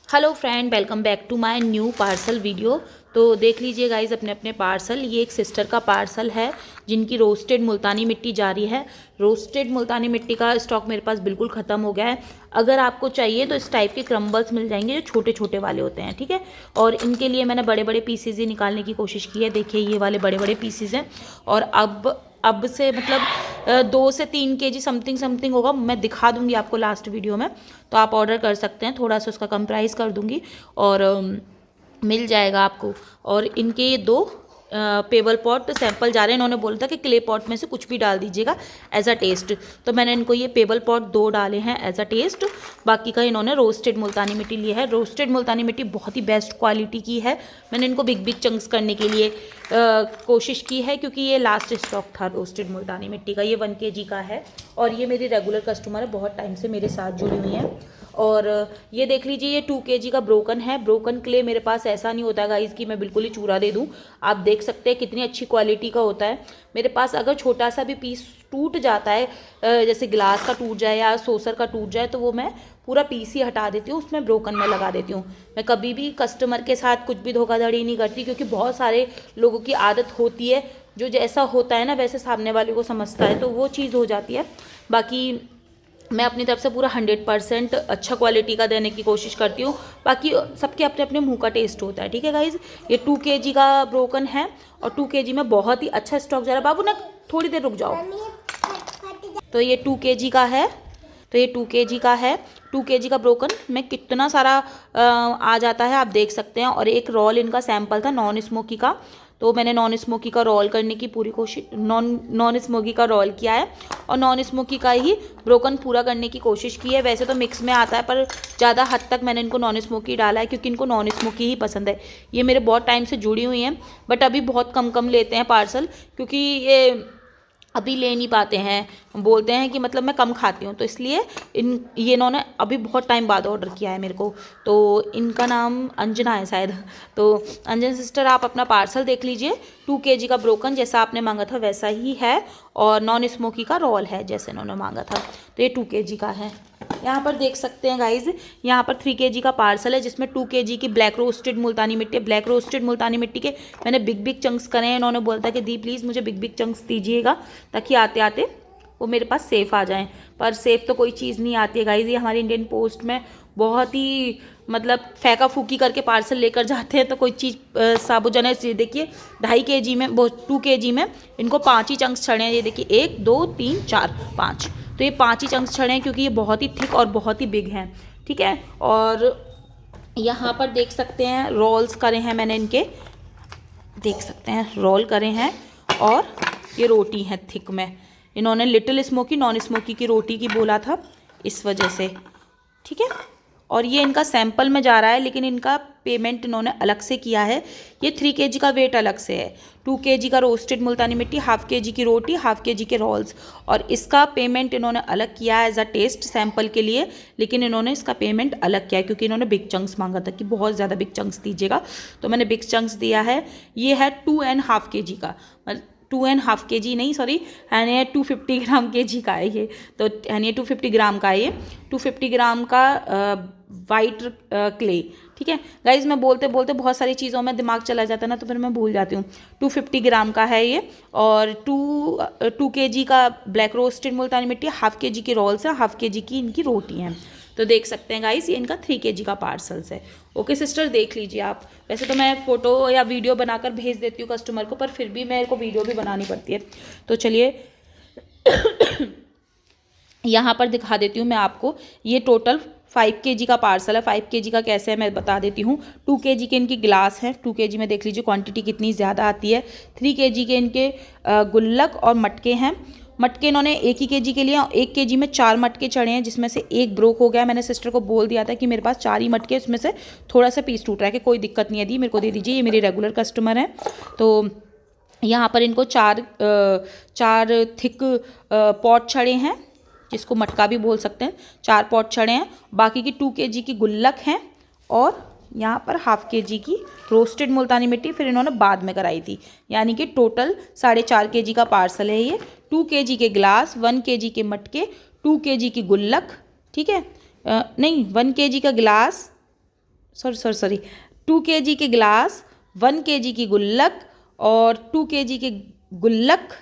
Hello friend, welcome back to my new parcel video. तो देख लीजिए गाइज अपने अपने पार्सल। ये एक सिस्टर का पार्सल है जिनकी रोस्टेड मुल्तानी मिट्टी जा रही है। रोस्टेड मुल्तानी मिट्टी का स्टॉक मेरे पास बिल्कुल ख़त्म हो गया है। अगर आपको चाहिए तो इस टाइप के क्रम्बल्स मिल जाएंगे जो छोटे छोटे वाले होते हैं, ठीक है। और इनके लिए मैंने बड़े बड़े पीसीज ही निकालने की कोशिश की है। देखिए ये वाले बड़े बड़े पीसीज हैं और अब से मतलब 2 से 3 kg समथिंग होगा। मैं दिखा दूंगी आपको लास्ट वीडियो में, तो आप ऑर्डर कर सकते हैं। थोड़ा सा उसका कम प्राइस कर दूंगी और मिल जाएगा आपको। और इनके ये 2 पेबल पॉट सैंपल जा रहे हैं। इन्होंने बोला था कि क्ले पॉट में से कुछ भी डाल दीजिएगा एज अ टेस्ट, तो मैंने इनको ये पेबल पॉट 2 डाले हैं एज अ टेस्ट। बाकी का इन्होंने रोस्टेड मुल्तानी मिट्टी ली है। रोस्टेड मुल्तानी मिट्टी बहुत ही बेस्ट क्वालिटी की है। मैंने इनको बिग बिग चंक्स करने के लिए कोशिश की है क्योंकि ये लास्ट स्टॉक था रोस्टेड मुल्तानी मिट्टी का। ये 1 kg का है और ये मेरी रेगुलर कस्टमर है, बहुत टाइम से मेरे साथ जुड़ी हुई हैं। और ये देख लीजिए ये 2 kg का ब्रोकन है। ब्रोकन क्ले मेरे पास ऐसा नहीं होता गाइस कि मैं बिल्कुल ही चूरा दे दूं। आप देख सकते हैं कितनी अच्छी क्वालिटी का होता है। मेरे पास अगर छोटा सा भी पीस टूट जाता है, जैसे गिलास का टूट जाए या सोसर का टूट जाए, तो वो मैं पूरा पीस ही हटा देती हूँ, उसमें ब्रोकन में लगा देती हूँ। मैं कभी भी कस्टमर के साथ कुछ भी धोखाधड़ी नहीं करती क्योंकि बहुत सारे लोगों की आदत होती है, जो जैसा होता है ना वैसे सामने वाले को समझता है, तो वो चीज़ हो जाती है। बाकी मैं अपनी तरफ से पूरा 100% अच्छा क्वालिटी का देने की कोशिश करती हूँ। बाकी सबके अपने अपने मुंह का टेस्ट होता है, ठीक है गाइज। ये 2 kg का ब्रोकन है और 2 kg में बहुत ही अच्छा स्टॉक जा रहा है। बाबू ना थोड़ी देर रुक जाओ। तो ये 2 kg का है, तो ये 2 kg का है। 2 kg का ब्रोकन में कितना सारा आ जाता है आप देख सकते हैं। और एक रोल इनका सैंपल था नॉन स्मोकी का, तो मैंने नॉन स्मोकी का रोल करने की पूरी कोशिश नॉन स्मोकी का रोल किया है और नॉन स्मोकी का ही ब्रोकन पूरा करने की कोशिश की है। वैसे तो मिक्स में आता है पर ज़्यादा हद तक मैंने इनको नॉन स्मोकी डाला है क्योंकि इनको नॉन स्मोकी ही पसंद है। ये मेरे बहुत टाइम से जुड़ी हुई हैं बट अभी बहुत कम लेते हैं पार्सल क्योंकि ये अभी ले नहीं पाते हैं, बोलते हैं कि मतलब मैं कम खाती हूँ, तो इसलिए ये इन्होंने अभी बहुत टाइम बाद ऑर्डर किया है मेरे को। तो इनका नाम अंजना है शायद। तो अंजना सिस्टर आप अपना पार्सल देख लीजिए। 2 kg का ब्रोकन जैसा आपने मांगा था वैसा ही है और नॉन स्मोकी का रोल है जैसे इन्होंने मांगा था। तो ये 2 kg का है। यहाँ पर देख सकते हैं गाइज, यहाँ पर 3 kg का पार्सल है जिसमें 2 kg की ब्लैक रोस्टेड मुल्तानी मिट्टी। ब्लैक रोस्टेड मुल्तानी मिट्टी के मैंने बिग बिग चंक्स करे हैं। इन्होंने बोला था कि दी प्लीज़ मुझे बिग बिग चंक्स दीजिएगा ताकि आते आते वो मेरे पास सेफ़ आ जाएं। पर सेफ़ तो कोई चीज़ नहीं आती है गाइज। ये हमारी इंडियन पोस्ट में बहुत ही मतलब फेंका फूकी करके पार्सल लेकर जाते हैं, तो कोई चीज़ साबुजाना देखिए 2.5 kg में 2 kg में इनको 5 ही चंक्स चढ़े हैं। ये देखिए 1 2 3 4 5, तो ये 5 ही चंक्स चढ़े हैं क्योंकि ये बहुत ही थिक और बहुत ही बिग हैं, ठीक है। और यहाँ पर देख सकते हैं रोल्स करे हैं मैंने इनके, देख सकते हैं रोल करे हैं। और ये रोटी है थिक में। इन्होंने लिटिल स्मोकी नॉन स्मोकी की रोटी की बोला था इस वजह से, ठीक है। और ये इनका सैंपल में जा रहा है लेकिन इनका पेमेंट इन्होंने अलग से किया है। ये 3 kg का वेट अलग से है। 2 kg का रोस्टेड मुल्तानी मिट्टी, 1/2 kg की रोटी, 1/2 kg के रोल्स, और इसका पेमेंट इन्होंने अलग किया है एज अ टेस्ट सैंपल के लिए। लेकिन इन्होंने इसका पेमेंट अलग किया है क्योंकि इन्होंने बिग चंक्स मांगा था कि बहुत ज़्यादा बिग चंक्स दीजिएगा, तो मैंने बिग चंक्स दिया है। ये है 2.5 kg का, 2.5 kg नहीं सॉरी, यानी 250 ग्राम kg का है ये। तो यानी 250 ग्राम का है ये, 250 ग्राम का वाइट क्ले, ठीक है गाइज। मैं बोलते बोलते बहुत सारी चीज़ों में दिमाग चला जाता है ना, तो फिर मैं भूल जाती हूँ। 250 ग्राम का है ये और 2 kg का ब्लैक रोस्टेड मुल्तानी मिट्टी, 1/2 kg की रोल्स है, 1/2 kg की इनकी रोटी हैं। तो देख सकते हैं गाइस ये इनका 3 kg का पार्सल्स है। ओके सिस्टर देख लीजिए आप। वैसे तो मैं फ़ोटो या वीडियो बनाकर भेज देती हूँ कस्टमर को, पर फिर भी मेरे को वीडियो भी बनानी पड़ती है। तो चलिए यहाँ पर दिखा देती हूँ मैं आपको। ये टोटल 5 kg का पार्सल है। 5 kg का कैसे है मैं बता देती हूँ। 2 kg के इनकी गिलास हैं, 2 kg में देख लीजिए क्वांटिटी कितनी ज़्यादा आती है। 3 kg के इनके गुल्लक और मटके हैं। मटके इन्होंने 1 ही kg के लिए, 1 kg में 4 मटके चढ़े हैं जिसमें से 1 ब्रोक हो गया। मैंने सिस्टर को बोल दिया था कि मेरे पास 4 ही मटके, उसमें से थोड़ा सा पीस टूट रहा है कि कोई दिक्कत नहीं है दी, मेरे को दे दीजिए, ये मेरी रेगुलर कस्टमर है। तो यहाँ पर इनको 4 थिक पॉट छड़े हैं जिसको मटका भी बोल सकते हैं। 4 पॉट छड़े हैं। बाकी की 2 kg की गुल्लक हैं और यहाँ पर 1/2 kg की रोस्टेड मुल्तानी मिट्टी फिर इन्होंने बाद में कराई थी। यानी कि टोटल 4.5 kg का पार्सल है ये। 2 kg के ग्लास, 1 kg के मटके, 2 kg की गुल्लक, ठीक है, नहीं 1 kg का गिलास, सॉरी 2 kg के गिलास, 1 kg की गुल्लक और 2 kg के गुल्लक